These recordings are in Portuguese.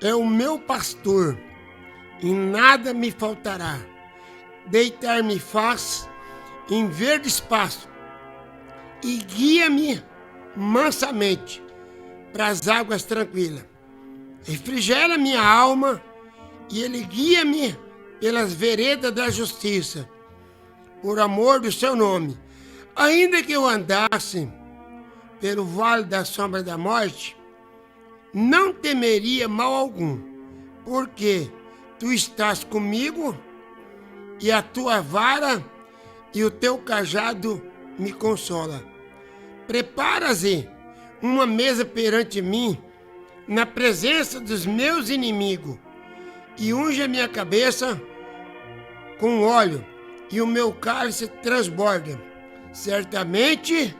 é o meu pastor, e nada me faltará. Deitar-me faz em verde espaço, e guia-me mansamente para as águas tranquilas. Refrigera minha alma, e ele guia-me pelas veredas da justiça, por amor do seu nome. Ainda que eu andasse pelo vale da sombra da morte, não temeria mal algum, porque tu estás comigo, e a tua vara e o teu cajado me consola. Preparas-e uma mesa perante mim, na presença dos meus inimigos, e unge a minha cabeça com óleo, e o meu cálice transborda. Certamente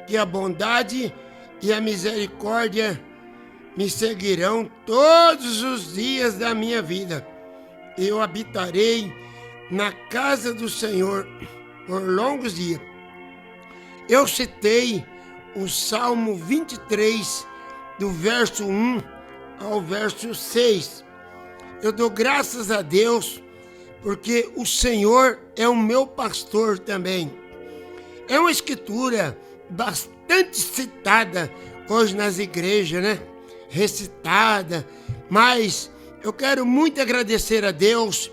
que a bondade e a misericórdia me seguirão todos os dias da minha vida. Eu habitarei na casa do Senhor por longos dias. Eu citei o Salmo 23, do verso 1 ao verso 6. Eu dou graças a Deus, porque o Senhor é o meu pastor também. É uma escritura bastante citada hoje nas igrejas, né? Recitada, mas eu quero muito agradecer a Deus,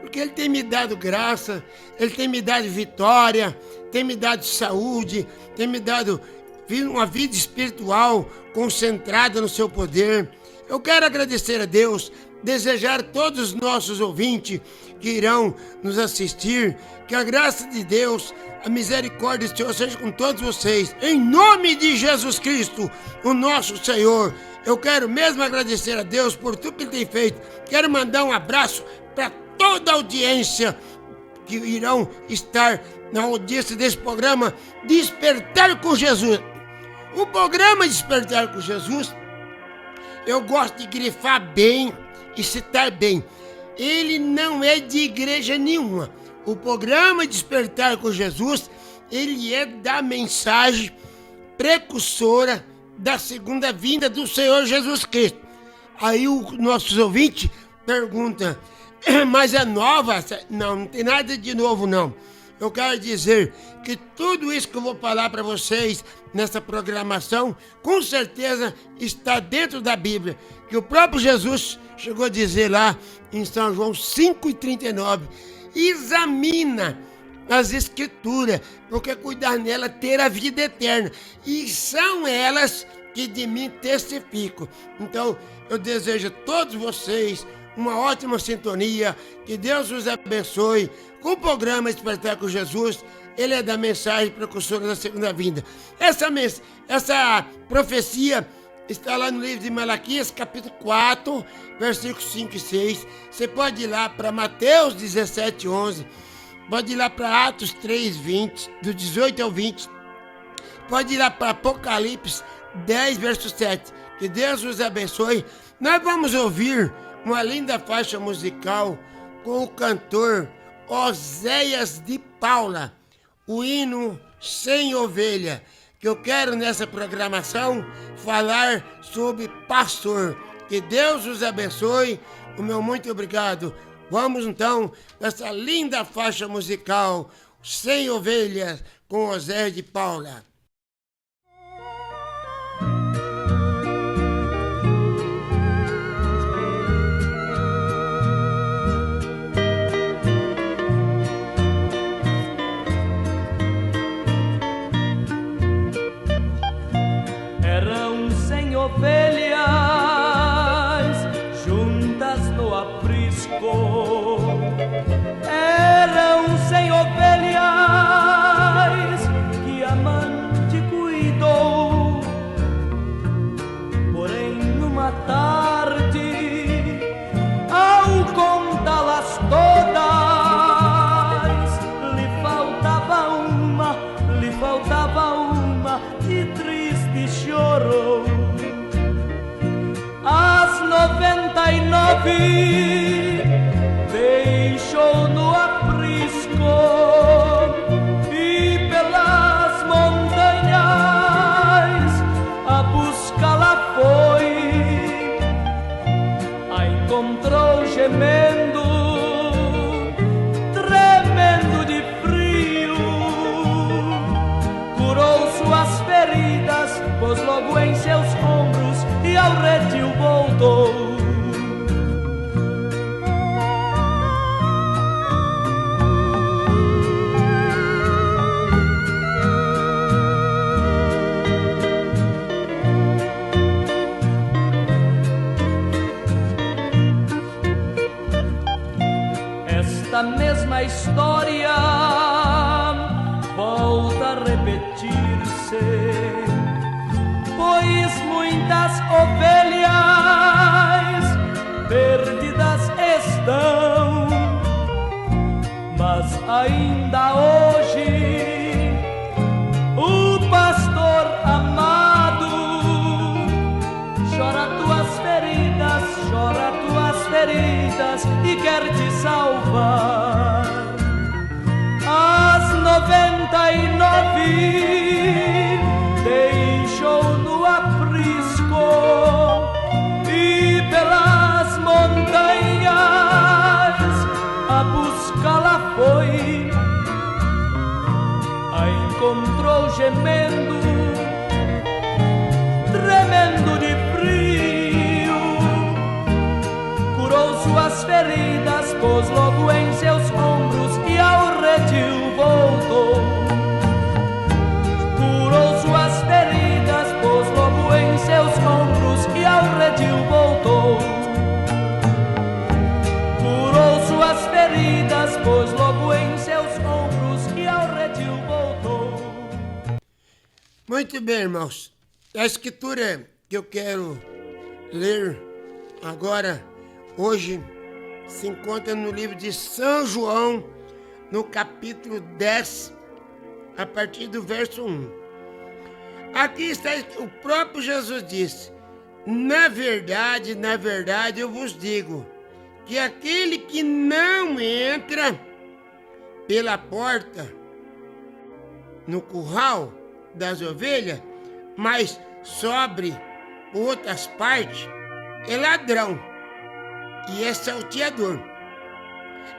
porque Ele tem me dado graça, Ele tem me dado vitória, tem me dado saúde, tem me dado uma vida espiritual concentrada no seu poder. Eu quero agradecer a Deus, desejar a todos os nossos ouvintes que irão nos assistir, que a graça de Deus, a misericórdia do Senhor seja com todos vocês. Em nome de Jesus Cristo, o nosso Senhor, eu quero mesmo agradecer a Deus por tudo que Ele tem feito. Quero mandar um abraço para toda a audiência que irão estar na audiência desse programa Despertar com Jesus. O programa Despertar com Jesus, eu gosto de grifar bem e citar bem. Ele não é de igreja nenhuma. O programa Despertar com Jesus, ele é da mensagem precursora da segunda vinda do Senhor Jesus Cristo. Aí os nossos ouvintes perguntam, mas é nova? Não, não tem nada de novo não. Eu quero dizer que tudo isso que eu vou falar para vocês nessa programação, com certeza está dentro da Bíblia, que o próprio Jesus chegou a dizer lá em São João 5,39, examina as Escrituras, porque cuidar nela ter a vida eterna, e são elas que de mim testificam. Então, eu desejo a todos vocês uma ótima sintonia, que Deus os abençoe com o programa Despertar com Jesus. Ele é da mensagem precursora da segunda vinda. Essa profecia está lá no livro de Malaquias, capítulo 4, versículos 5 e 6. Você pode ir lá para Mateus 17, 11. Pode ir lá para Atos 3, 20, do 18 ao 20. Pode ir lá para Apocalipse 10, verso 7. Que Deus os abençoe. Nós vamos ouvir uma linda faixa musical com o cantor Oséias de Paula, o hino Sem Ovelha, que eu quero nessa programação falar sobre pastor. Que Deus os abençoe, o meu muito obrigado. Vamos então nessa linda faixa musical Sem Ovelhas com Oséias de Paula. Ovelhas juntas no aprisco, eram 100 ovelhas que a amante cuidou. Porém numa tarde, ao contá-las todas, lhe faltava uma e triste chorou. As 99 deixou no aprisco e pelas montanhas a busca lá foi. gemendo, tremendo de frio, curou suas feridas, pôs logo em seus ombros e ao redil voltou. Esta mesma história volta a repetir-se, pois muitas ovelhas perdidas estão, mas ainda hoje o pastor amado chora tuas feridas e quer te salvar. As 99 deixou no aprisco e pelas montanhas a buscá-la foi. A encontrou gemendo, tremendo de frio, curou suas feridas, pôs logo em seus ombros e ao redil voltou. Curou suas feridas, pôs logo em seus ombros e ao redil voltou. Curou suas feridas, pôs logo em seus ombros e ao redil voltou. Muito bem, irmãos. A escritura que eu quero ler agora, hoje, se encontra no livro de São João, no capítulo 10, a partir do verso 1. Aqui está o próprio Jesus disse: na verdade, eu vos digo, que aquele que não entra pela porta no curral das ovelhas, mas sobre outras partes, é ladrão e é salteador.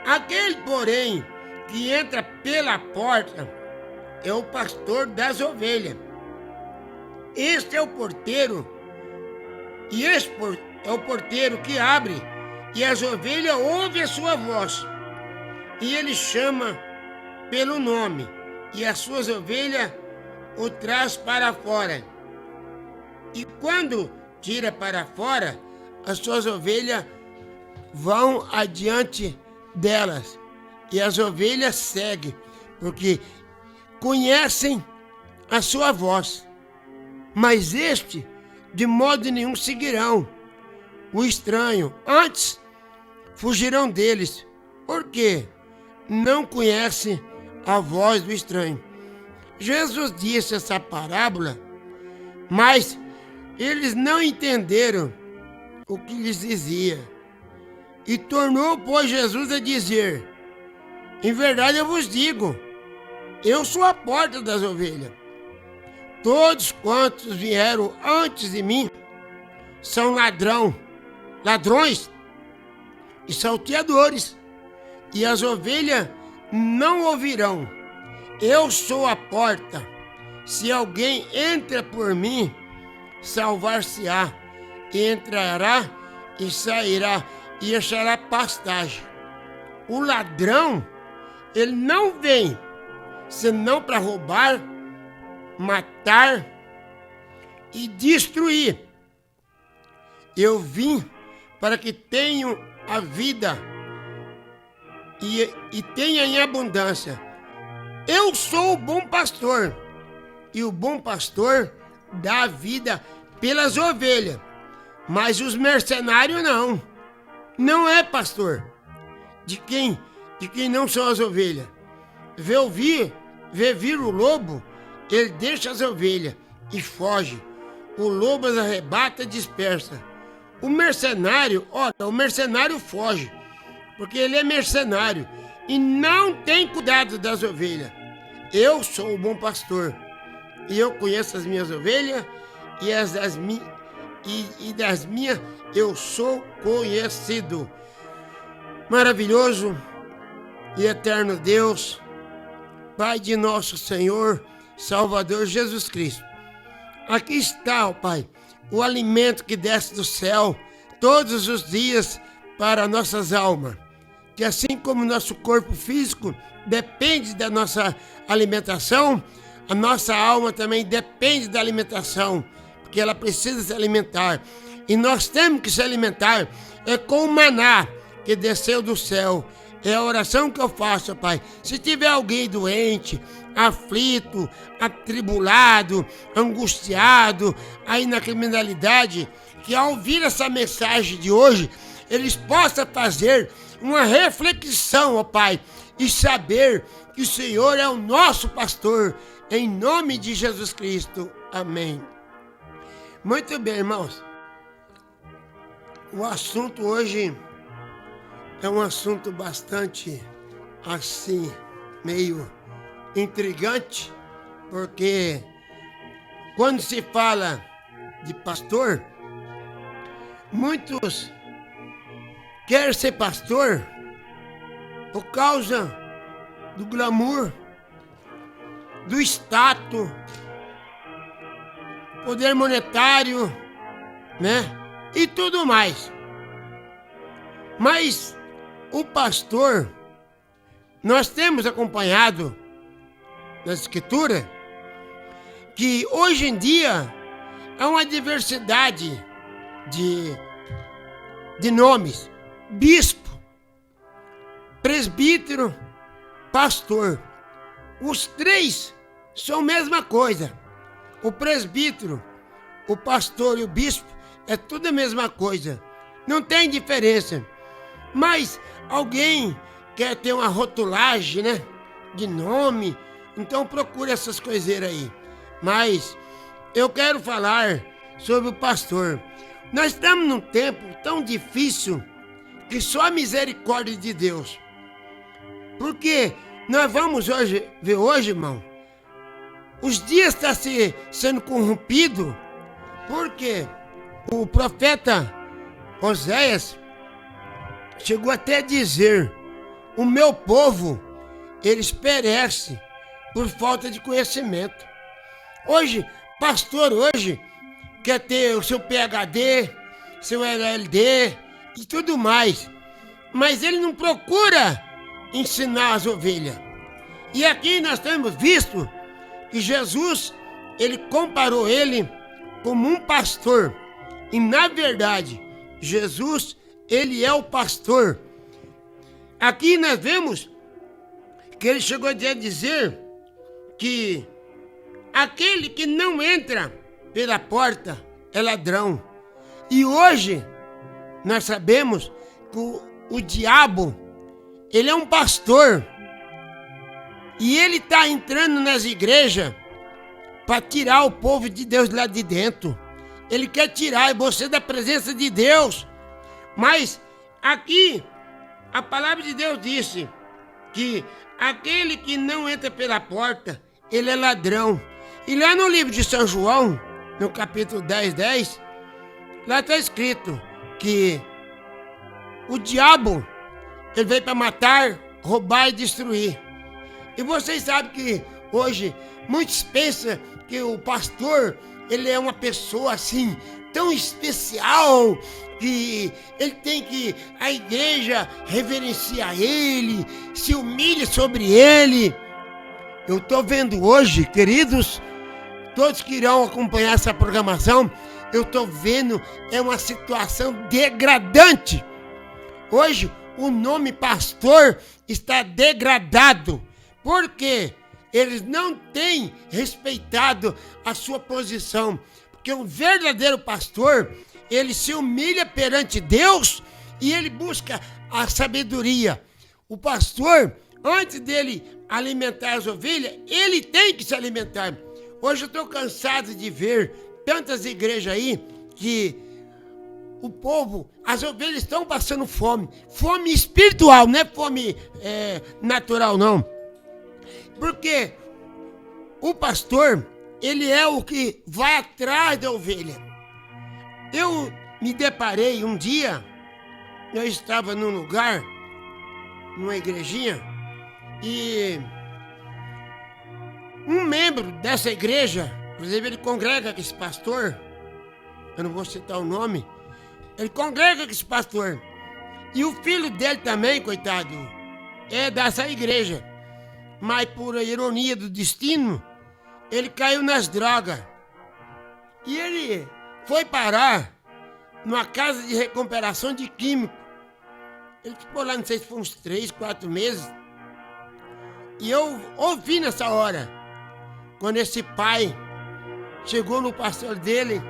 Aquele, porém, que entra pela porta é o pastor das ovelhas. Este é o porteiro, e este é o porteiro que abre, e as ovelhas ouvem a sua voz, e ele chama pelo nome, e as suas ovelhas o traz para fora. E quando tira para fora, as suas ovelhas vão adiante delas, e as ovelhas seguem, porque conhecem a sua voz. Mas este, de modo nenhum, seguirão o estranho, antes fugirão deles, porque não conhecem a voz do estranho. Jesus disse essa parábola, mas eles não entenderam o que lhes dizia. E tornou, pois, Jesus a dizer: em verdade eu vos digo, eu sou a porta das ovelhas. Todos quantos vieram antes de mim são ladrões e salteadores, e as ovelhas não ouvirão. Eu sou a porta. Se alguém entra por mim, salvar-se-á, entrará e sairá e achará pastagem. O ladrão, ele não vem senão para roubar, matar e destruir. Eu vim para que tenham a vida e tenha em abundância. Eu sou o bom pastor, e o bom pastor dá a vida pelas ovelhas, mas os mercenários não é pastor de quem não são as ovelhas. Vê vir o lobo, ele deixa as ovelhas e foge. O lobo as arrebata e dispersa. O mercenário foge, porque ele é mercenário e não tem cuidado das ovelhas. Eu sou o bom pastor, e eu conheço as minhas ovelhas, e das minhas eu sou conhecido. Maravilhoso e eterno Deus, Pai de nosso Senhor, Salvador Jesus Cristo. Aqui está, ó Pai, o alimento que desce do céu todos os dias para nossas almas. Que assim como o nosso corpo físico depende da nossa alimentação, a nossa alma também depende da alimentação, porque ela precisa se alimentar. E nós temos que se alimentar com o maná que desceu do céu. É a oração que eu faço, Pai. Se tiver alguém doente, aflito, atribulado, angustiado, aí na criminalidade, que ao ouvir essa mensagem de hoje, eles possam fazer uma reflexão, ó Pai, e saber que o Senhor é o nosso pastor, em nome de Jesus Cristo. Amém. Muito bem, irmãos. O assunto hoje é um assunto bastante, assim, meio intrigante, porque quando se fala de pastor, muitos querem ser pastor por causa do glamour, do status, poder monetário, né? E tudo mais. Mas o pastor, nós temos acompanhado na Escritura que hoje em dia há uma diversidade de nomes: bispo, presbítero, pastor. Os três são a mesma coisa. O presbítero, o pastor e o bispo é tudo a mesma coisa. Não tem diferença. Mas alguém quer ter uma rotulagem, né, de nome, então procura essas coiseiras aí. Mas eu quero falar sobre o pastor. Nós estamos num tempo tão difícil que só a misericórdia de Deus. Porque nós vamos ver hoje, irmão, os dias estão sendo corrompidos, porque o profeta Oséias chegou até a dizer: o meu povo, eles perecem por falta de conhecimento. Hoje, pastor quer ter o seu PhD, seu LLD e tudo mais, mas ele não procura ensinar as ovelhas. E aqui nós temos visto que Jesus, ele comparou ele como um pastor. E na verdade, Jesus, ele é o pastor. Aqui nós vemos que ele chegou a dizer que aquele que não entra pela porta é ladrão. E hoje nós sabemos que o diabo, ele é um pastor. E ele está entrando nas igrejas para tirar o povo de Deus lá de dentro. Ele quer tirar você da presença de Deus. Mas aqui a palavra de Deus disse que aquele que não entra pela porta, ele é ladrão. E lá no livro de São João, no capítulo 10, lá está escrito que o diabo, ele veio para matar, roubar e destruir. E vocês sabem que hoje muitos pensam que o pastor, ele é uma pessoa assim, tão especial, que ele tem que, a igreja reverenciar ele, se humilha sobre ele. Eu estou vendo hoje, queridos, todos que irão acompanhar essa programação, eu estou vendo, é uma situação degradante. Hoje, o nome pastor está degradado. Por quê? Eles não têm respeitado a sua posição. Porque um verdadeiro pastor, ele se humilha perante Deus e ele busca a sabedoria. O pastor, antes dele alimentar as ovelhas, ele tem que se alimentar. Hoje eu estou cansado de ver tantas igrejas aí que o povo, as ovelhas estão passando fome. Fome espiritual, não é fome natural, não. Porque o pastor, ele é o que vai atrás da ovelha. Eu me deparei um dia, eu estava num lugar numa igrejinha e um membro dessa igreja, inclusive ele congrega com esse pastor, eu não vou citar o nome, ele congrega com esse pastor. E o filho dele também, coitado, é dessa igreja. Mas por ironia do destino, ele caiu nas drogas. E ele foi parar numa casa de recuperação de químico. Ele ficou lá, não sei se foi uns 3, 4 meses. E eu ouvi nessa hora, quando esse pai chegou no pastor dele,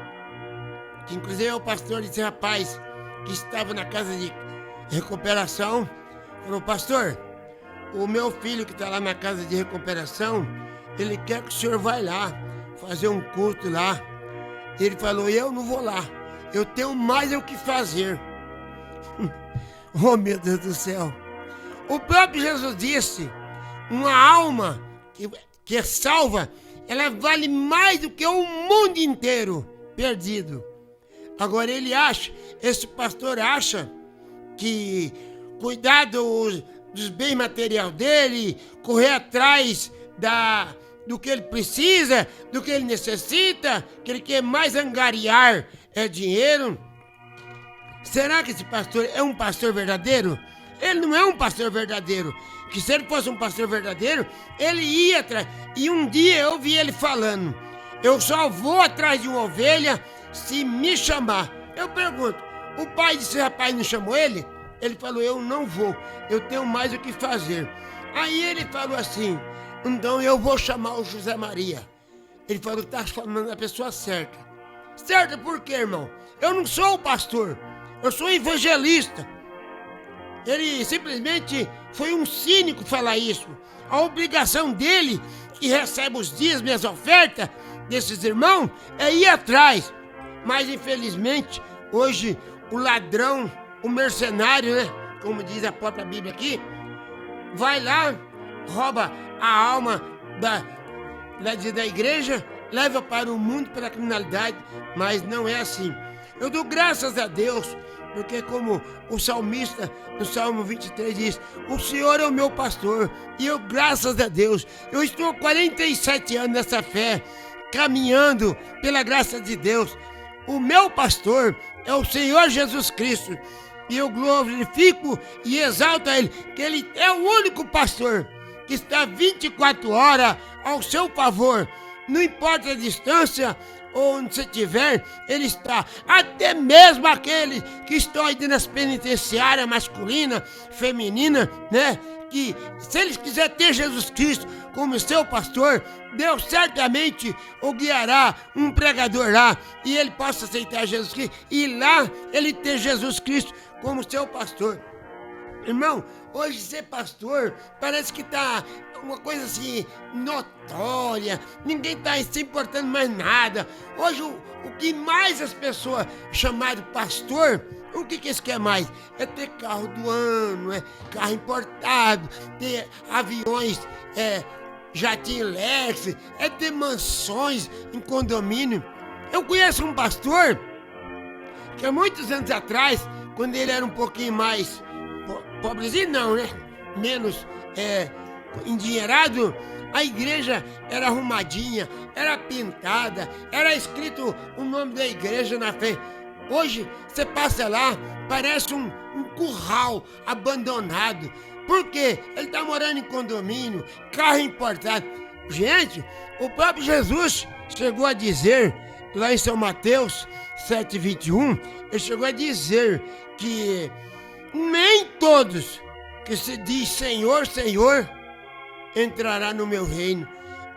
que inclusive é o pastor desse rapaz que estava na casa de recuperação, falou: pastor, o meu filho que está lá na casa de recuperação, ele quer que o senhor vá lá, fazer um culto lá. Ele falou: eu não vou lá, eu tenho mais o que fazer. Oh, meu Deus do céu. O próprio Jesus disse: uma alma que é salva, ela vale mais do que o mundo inteiro perdido. Agora ele acha, esse pastor acha que cuidar dos bens materiais dele, correr atrás do que ele precisa, do que ele necessita, que ele quer mais angariar dinheiro. Será que esse pastor é um pastor verdadeiro? Ele não é um pastor verdadeiro. Que se ele fosse um pastor verdadeiro, ele ia atrás. E um dia eu vi ele falando: eu só vou atrás de uma ovelha se me chamar. Eu pergunto, o pai desse rapaz não chamou ele? Ele falou: eu não vou, eu tenho mais o que fazer. Aí ele falou assim: então eu vou chamar o José Maria. Ele falou: tá chamando a pessoa certa. Certa por quê, irmão? Eu não sou o pastor, eu sou evangelista. Ele simplesmente foi um cínico falar isso. A obrigação dele, que recebe os dízimos e as ofertas desses irmãos, é ir atrás. Mas infelizmente, hoje o ladrão, o mercenário, né, como diz a própria Bíblia aqui, vai lá, rouba a alma da igreja, leva para o mundo pela criminalidade, mas não é assim. Eu dou graças a Deus, porque como o salmista no Salmo 23 diz: o Senhor é o meu pastor, e eu, graças a Deus, eu estou há 47 anos nessa fé, caminhando pela graça de Deus. O meu pastor é o Senhor Jesus Cristo, e eu glorifico e exalto a Ele, que Ele é o único pastor que está 24 horas ao seu favor. Não importa a distância, onde você estiver, Ele está. Até mesmo aqueles que estão aí nas penitenciárias masculina, feminina, né? Que se eles quiserem ter Jesus Cristo como seu pastor, Deus certamente o guiará um pregador lá, e ele possa aceitar Jesus Cristo, e lá ele ter Jesus Cristo como seu pastor. Irmão, hoje ser pastor parece que tá uma coisa assim notória, ninguém tá se importando mais nada. Hoje o que mais as pessoas chamaram pastor, o que eles querem mais? É ter carro do ano, carro importado, ter aviões, jatinho Lex, é ter mansões em condomínio. Eu conheço um pastor que há muitos anos atrás, quando ele era um pouquinho mais pobrezinho, não, né? Menos endinheirado, a igreja era arrumadinha, era pintada, era escrito o nome da igreja na frente. Hoje você passa lá, parece um curral abandonado. Por quê? Ele está morando em condomínio, carro importado. Gente, o próprio Jesus chegou a dizer, lá em São Mateus 7,21, ele chegou a dizer que nem todos que se diz Senhor, Senhor, entrará no meu reino.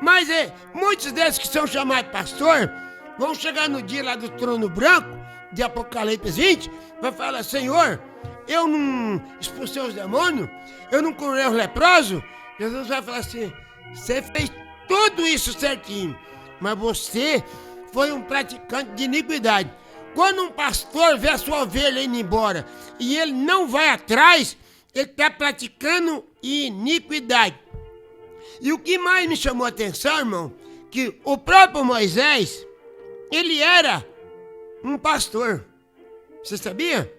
Mas muitos desses que são chamados pastor, vão chegar no dia lá do trono branco, de Apocalipse 20, vai falar: Senhor, eu não expulsei os demônios, eu não curei os leprosos. Jesus vai falar assim: você fez tudo isso certinho, mas você foi um praticante de iniquidade. Quando um pastor vê a sua ovelha indo embora e ele não vai atrás, ele está praticando iniquidade. E o que mais me chamou a atenção, irmão, que o próprio Moisés, ele era um pastor. Você sabia?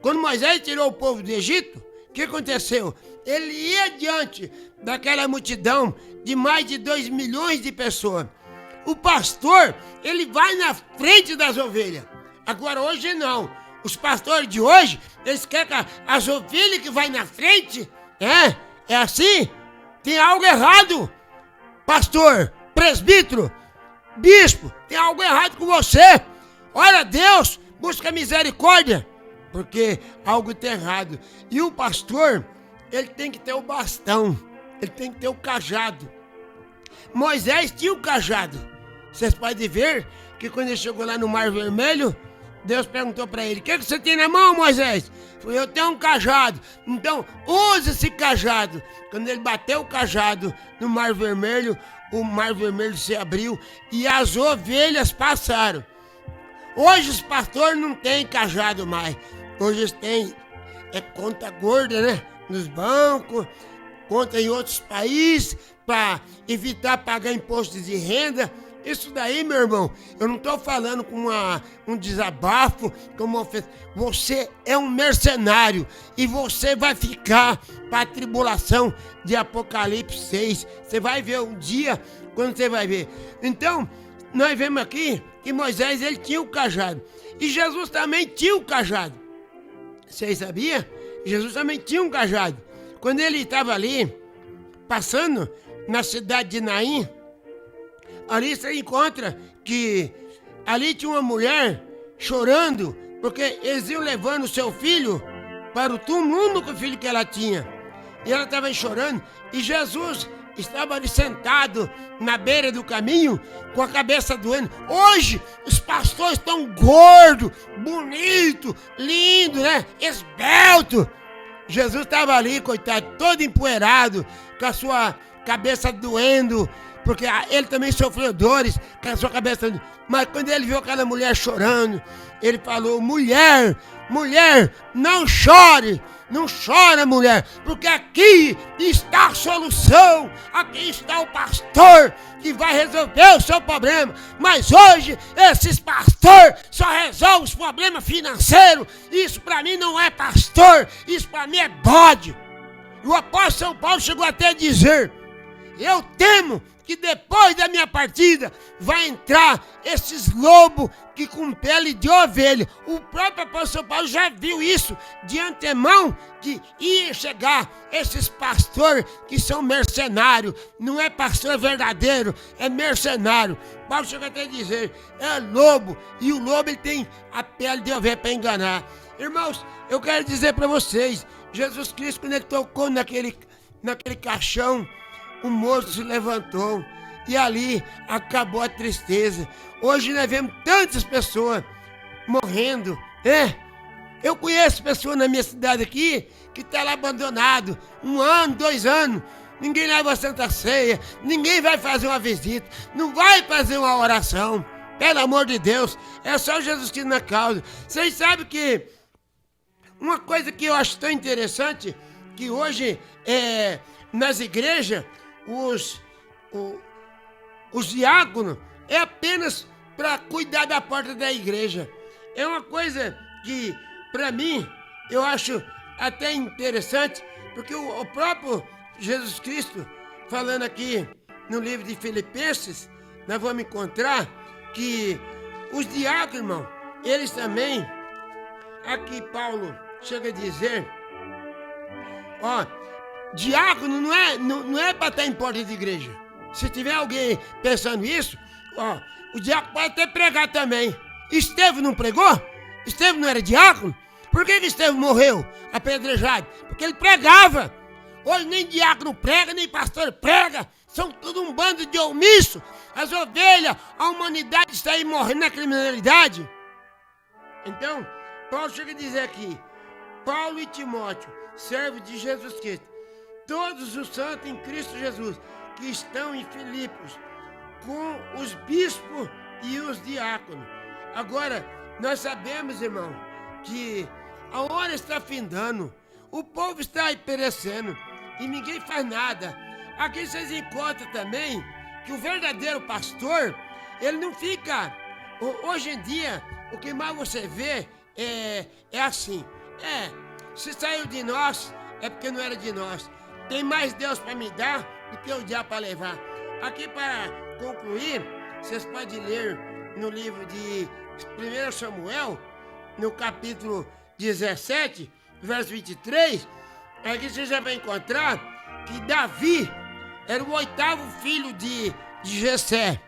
Quando Moisés tirou o povo do Egito, o que aconteceu? ele ia diante daquela multidão de mais de 2 milhões de pessoas. O pastor, ele vai na frente das ovelhas. Agora, hoje não. Os pastores de hoje, eles querem que as ovelhas que vai na frente. É assim? Tem algo errado. Pastor, presbítero, bispo, tem algo errado com você. Ora a Deus, busca misericórdia, porque algo está errado. E o pastor, ele tem que ter o bastão, ele tem que ter o cajado. Moisés tinha o cajado. Vocês podem ver que quando ele chegou lá no Mar Vermelho, Deus perguntou para ele: o que você tem na mão, Moisés? Falei: eu tenho um cajado. Então, use esse cajado. Quando ele bateu o cajado no Mar Vermelho, o Mar Vermelho se abriu e as ovelhas passaram. Hoje os pastores não têm cajado mais. Hoje eles têm conta gorda, né? Nos bancos, conta em outros países, para evitar pagar impostos de renda. Isso daí, meu irmão, eu não estou falando com um desabafo, com uma ofensa. Você é um mercenário e você vai ficar para a tribulação de Apocalipse 6. Você vai ver um dia, quando você vai ver. Então, nós vemos aqui que Moisés, ele tinha o cajado. E Jesus também tinha o cajado. Vocês sabiam? Jesus também tinha um cajado. Quando ele estava ali, passando na cidade de Naim, ali você encontra que ali tinha uma mulher chorando, porque eles iam levando o seu filho para o túmulo, o único filho que ela tinha. E ela estava chorando, e Jesus estava ali sentado na beira do caminho, com a cabeça doendo. Hoje, os pastores estão gordos, bonitos, lindos, né? Esbelto. Jesus estava ali, coitado, todo empoeirado, com a sua cabeça doendo, porque ele também sofreu dores com a sua cabeça. Mas quando ele viu aquela mulher chorando, ele falou: mulher, não chore, não chora, mulher, porque aqui está a solução, aqui está o pastor que vai resolver o seu problema. Mas hoje, esses pastores só resolvem os problemas financeiros. Isso para mim não é pastor, isso para mim é bode. E o apóstolo São Paulo chegou até a dizer: eu temo que depois da minha partida vai entrar esses lobos que com pele de ovelha. O próprio apóstolo São Paulo já viu isso de antemão, que ia chegar esses pastores que são mercenários. Não é pastor verdadeiro, é mercenário. Paulo chegou até a dizer: é lobo, e o lobo ele tem a pele de ovelha para enganar. Irmãos, eu quero dizer para vocês, Jesus Cristo, quando ele tocou naquele caixão, o moço se levantou e ali acabou a tristeza. Hoje nós vemos tantas pessoas morrendo. Eu conheço pessoas na minha cidade aqui que está lá abandonado 1 ano, 2 anos. Ninguém leva a Santa Ceia, ninguém vai fazer uma visita, não vai fazer uma oração. Pelo amor de Deus, é só Jesus Cristo na causa. Vocês sabem que uma coisa que eu acho tão interessante, que hoje nas igrejas, os diáconos é apenas para cuidar da porta da igreja. É uma coisa que, para mim, eu acho até interessante, porque o próprio Jesus Cristo, falando aqui no livro de Filipenses, nós vamos encontrar que os diáconos, irmão, eles também, aqui Paulo chega a dizer, diácono não é para estar em porta de igreja. Se tiver alguém pensando isso, o diácono pode até pregar também. Estevão não pregou? Estevão não era diácono? Por que Estevão morreu apedrejado? Porque ele pregava. Hoje nem diácono prega, nem pastor prega. São tudo um bando de omisso. As ovelhas, a humanidade está aí morrendo na criminalidade. Então, Paulo chega a dizer aqui: Paulo e Timóteo, servos de Jesus Cristo, todos os santos em Cristo Jesus, que estão em Filipos, com os bispos e os diáconos. Agora, nós sabemos, irmão, que a hora está findando, o povo está aí perecendo e ninguém faz nada. Aqui vocês encontram também que o verdadeiro pastor, ele não fica... Hoje em dia, o que mais você vê é assim: se saiu de nós, é porque não era de nós. Tem mais Deus para me dar do que o diabo para levar. Aqui para concluir, vocês podem ler no livro de 1 Samuel, no capítulo 17, verso 23, aqui você já vai encontrar que Davi era o 8º filho de Jessé.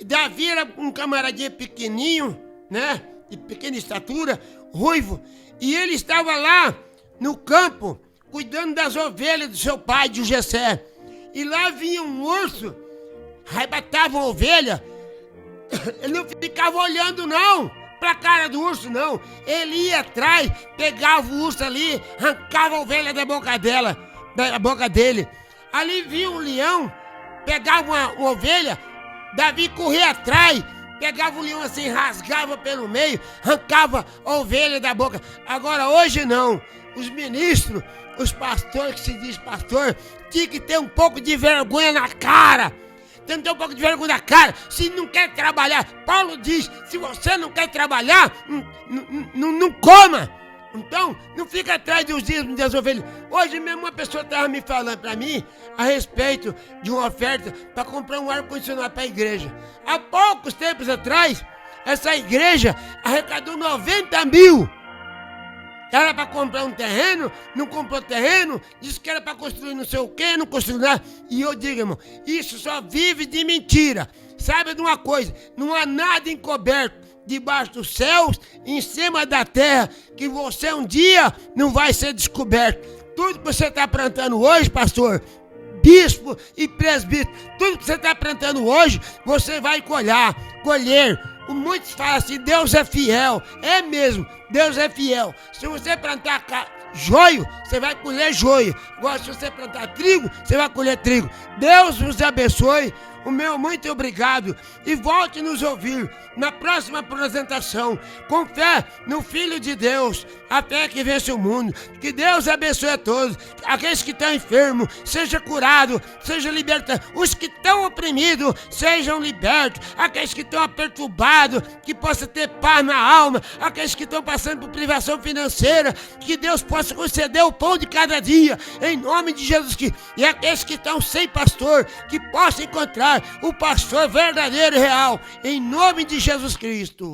Davi era um camaradinho pequenininho, né, de pequena estatura, ruivo, e ele estava lá no campo, cuidando das ovelhas do seu pai, de Jessé. E lá vinha um urso, arrebatava a ovelha. Ele não ficava olhando não pra cara do urso, não. Ele ia atrás, pegava o urso ali, arrancava a ovelha da boca dele. Ali vinha um leão, pegava uma ovelha, Davi corria atrás, pegava o leão assim, rasgava pelo meio, arrancava a ovelha da boca. Agora hoje não. Os ministros, os pastores que se diz pastor, tinha que ter um pouco de vergonha na cara. Tem que ter um pouco de vergonha na cara. Se não quer trabalhar, Paulo diz, se você não quer trabalhar, não coma. Então, não fica atrás dos dízimos das ovelhas. Hoje mesmo uma pessoa estava me falando para mim a respeito de uma oferta para comprar um ar-condicionado para a igreja. Há poucos tempos atrás, essa igreja arrecadou 90 mil. Era para comprar um terreno, não comprou terreno, disse que era para construir não sei o quê, não construiu nada. E eu digo, irmão, isso só vive de mentira. Saiba de uma coisa, não há nada encoberto debaixo dos céus, em cima da terra, que você um dia não vai ser descoberto. Tudo que você está plantando hoje, pastor, bispo e presbítero, tudo que você está plantando hoje, você vai colher. Muitos falam assim, Deus é fiel. É mesmo, Deus é fiel. Se você plantar joio, você vai colher joio. Agora, se você plantar trigo, você vai colher trigo. Deus vos abençoe. O meu muito obrigado. E volte nos ouvir na próxima apresentação. Com fé no Filho de Deus, até que vence o mundo. Que Deus abençoe a todos. Aqueles que estão enfermos, seja curado, seja libertado. Os que estão oprimidos, sejam libertos. Aqueles que estão perturbados, que possa ter paz na alma. Aqueles que estão passando por privação financeira, que Deus possa conceder o pão de cada dia, em nome de Jesus Cristo. E aqueles que estão sem pastor, que possam encontrar o pastor verdadeiro e real, em nome de Jesus Cristo.